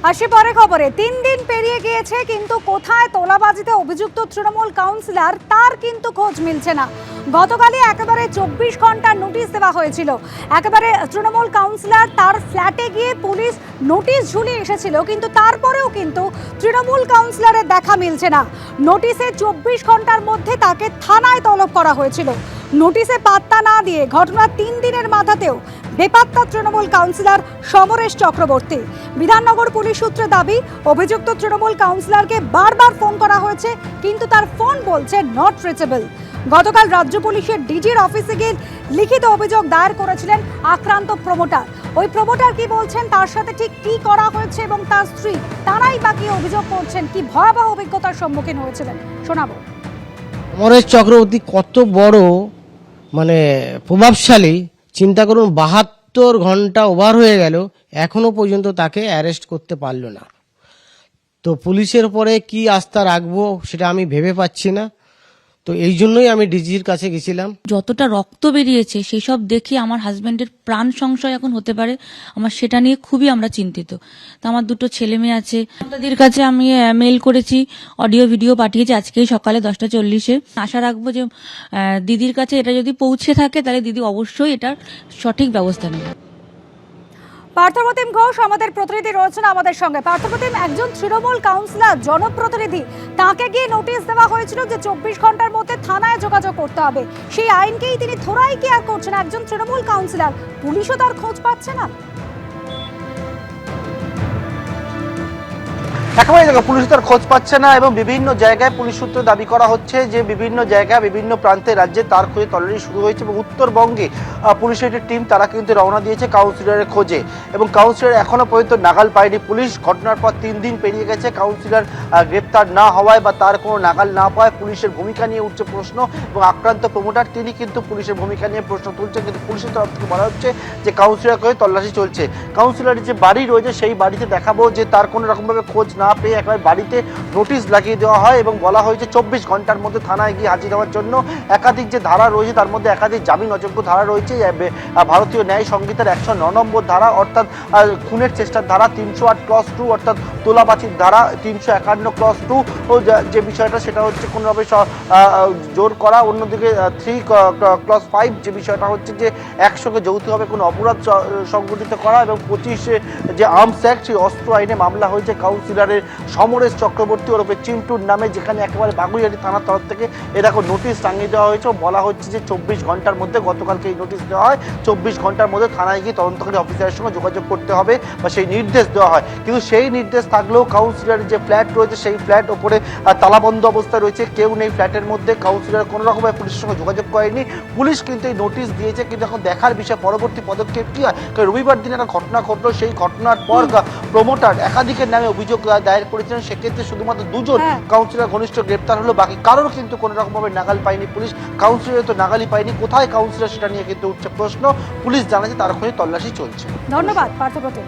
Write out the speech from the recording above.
আসি পরে খবরে। 3 দিন পেরিয়ে গিয়েছে কিন্তু কোথায় তোলাবাজিতে অভিযুক্ত তৃণমূল কাউন্সিলর তার কিন্তু খোঁজ মিলছে না। গতকালই একেবারে 24 ঘন্টার নোটিশ দেওয়া হয়েছিল। একেবারে তৃণমূল কাউন্সিলর তার ফ্ল্যাটে গিয়ে পুলিশ নোটিশ ঝুলিয়ে এসেছিল, কিন্তু তারপরেও কিন্তু তৃণমূল কাউন্সিলরের দেখা মিলছে না। নোটিশে 24 ঘন্টার মধ্যে তাকে থানায় তলব করা হয়েছিল। নোটিশে পাত্তা না দিয়ে ঘটনার 3 দিনের মাথাতেও বেপাত্তা তৃণমূল কাউন্সিলর সমরেশ চক্রবর্তী। বিধাননগর পুলিশ সূত্রে দাবি, অভিযুক্ত তৃণমূল কাউন্সিলরকে বারবার ফোন করা হয়েছে কিন্তু তার ফোন বলছে নট রিচেবল। গতকাল রাজ্য পুলিশের ডিজির অফিসে গিয়ে লিখিত অভিযোগ দায়ের করেছিলেন আক্রান্ত প্রমোটার। ওই প্রমোটার কি বলছেন, তার সাথে ঠিক কি করা হয়েছে এবং তার স্ত্রী তারাই বা কি অভিযোগ করছেন, কি ভয়াবহ অভিজ্ঞতার সম্মুখীন হয়েছিলেন শোনাবো। সমরেশ চক্রবর্তী কত বড় প্রভাবশালী, চিন্তা করুন। 72 ঘন্টা ওভার হয়ে গেল, এখনো পর্যন্ত তাকে অ্যারেস্ট করতে পারলো না। তো পুলিশের পরে কি আস্থা রাখবো সেটা আমি ভেবে পাচ্ছি না। তো এই জন্যই আমি ডিজির কাছে গেছিলাম। যতটা রক্ত বেরিয়েছে সেই সব দেখে আমার হাজবেন্ডের প্রাণ সংশয় এখন হতে পারে, আমার সেটা নিয়ে খুবই আমরা চিন্তিত। তো আমার 2টো ছেলে মেয়ে আছে, তাদের কাছে আমি মেল করেছি, অডিও ভিডিও পাঠিয়েছি আজকেই সকালে 10:40-এ। আশা রাখবো যে দিদির কাছে এটা যদি পৌঁছে থাকে তাহলে দিদি অবশ্যই এটার সঠিক ব্যবস্থা নেবে। পার্থপ্রতিম ঘোষ আমাদের প্রতিনিধি রয়েছেন আমাদের সঙ্গে। পার্থপ্রতিম, একজন তৃণমূল কাউন্সিলর, জনপ্রতিনিধি, তাকে গিয়ে নোটিশ দেওয়া হয়েছিল যে 24 ঘন্টার মধ্যে থানায় যোগাযোগ করতে হবে। সেই আইনকেই তিনি থোড়াই কেয়ার করছেন। একজন তৃণমূল কাউন্সিলর, পুলিশও তার খোঁজ পাচ্ছে না। একেবারে পুলিশ তার খোঁজ পাচ্ছে না এবং বিভিন্ন জায়গায় পুলিশ সূত্রে দাবি করা হচ্ছে যে বিভিন্ন জায়গায় বিভিন্ন প্রান্তে রাজ্যে তার খোঁজে তল্লাশি শুরু হয়েছে এবং উত্তরবঙ্গে পুলিশের একটি টিম তারা কিন্তু রওনা দিয়েছে কাউন্সিলরের খোঁজে এবং কাউন্সিলর এখনো পর্যন্ত নাগাল পায়নি পুলিশ। ঘটনার পর 3 দিন পেরিয়ে গেছে, কাউন্সিলর গ্রেপ্তার না হওয়ায় বা তার কোনো নাগাল না পাওয়ায় পুলিশের ভূমিকা নিয়ে উঠছে প্রশ্ন এবং আক্রান্ত প্রমোটার তিনি কিন্তু পুলিশের ভূমিকা নিয়ে প্রশ্ন তুলছেন। কিন্তু পুলিশের তরফ থেকে বলা হচ্ছে যে কাউন্সিলর খোঁজে তল্লাশি চলছে। কাউন্সিলরের যে বাড়ি রয়েছে সেই বাড়িতে দেখাবো যে তার কোনো রকমভাবে খোঁজ না পেয়ে একেবারে বাড়িতে নোটিশ লাগিয়ে দেওয়া হয় এবং বলা হয়েছে 24 ঘন্টার মধ্যে থানায় গিয়ে হাজির হওয়ার জন্য। একাধিক যে ধারা রয়েছে তার মধ্যে একাধিক জামিন অযোগ্য ধারা রয়েছে। ভারতীয় ন্যায় সংহিতার 109 নম্বর ধারা অর্থাৎ খুনের চেষ্টার ধারা 308 ক্লস 2 অর্থাৎ তোলাবাজির ধারা 351 ক্লস 2 যে বিষয়টা সেটা হচ্ছে কোনোভাবে জোর করা। অন্যদিকে 3 ক্লস 5 যে বিষয়টা হচ্ছে যে একসঙ্গে যৌথভাবে কোনো অপরাধ সংগঠিত করা এবং 25 যে আর্মস অ্যাক্ট সেই অস্ত্র আইনে মামলা হয়েছে কাউন্সিলরের সমরেশ চক্রবর্তী ওরফে চিন্টুর নামে, যেখানে একেবারে বাগুইহাটি থানার তরফ থেকে এরকম নোটিশ টাঙিয়ে দেওয়া হয়েছে। বলা হচ্ছে যে 24 ঘন্টার মধ্যে, গতকালকে এই নোটিশ দেওয়া হয়, 24 ঘন্টার মধ্যে থানায় গিয়ে তদন্তকারী অফিসারের সঙ্গে যোগাযোগ করতে হবে বা সেই নির্দেশ দেওয়া হয়। কিন্তু সেই নির্দেশ থাকলেও কাউন্সিলরের যে ফ্ল্যাট রয়েছে সেই ফ্ল্যাট ওপরে তালাবন্ধ অবস্থায় রয়েছে, কেউ নেই ফ্ল্যাটের মধ্যে। কাউন্সিলর কোনো রকমভাবে পুলিশের সঙ্গে যোগাযোগ করেনি। পুলিশ কিন্তু এই নোটিশ দিয়েছে, কিন্তু এখন দেখার বিষয় পরবর্তী পদক্ষেপ কি হয়। রবিবার দিন একটা ঘটনা ঘটলো, সেই ঘটনার পর প্রমোটার একাধিকের নামে অভিযোগ দায়ের করেছিলেন। সেক্ষেত্রে শুধুমাত্র 2 জন কাউন্সিলর ঘনিষ্ঠ গ্রেপ্তার হলো, বাকি কারোর কিন্তু কোনো রকমভাবে নাগাল পায়নি পুলিশ। কাউন্সিলর তো নাগালই পায়নি, কোথায় কাউন্সিলর সেটা নিয়ে কিন্তু উঠছে প্রশ্ন। পুলিশ জানাচ্ছে তার খোঁজে তল্লাশি চলছে। ধন্যবাদ পার্থপ্রতিম।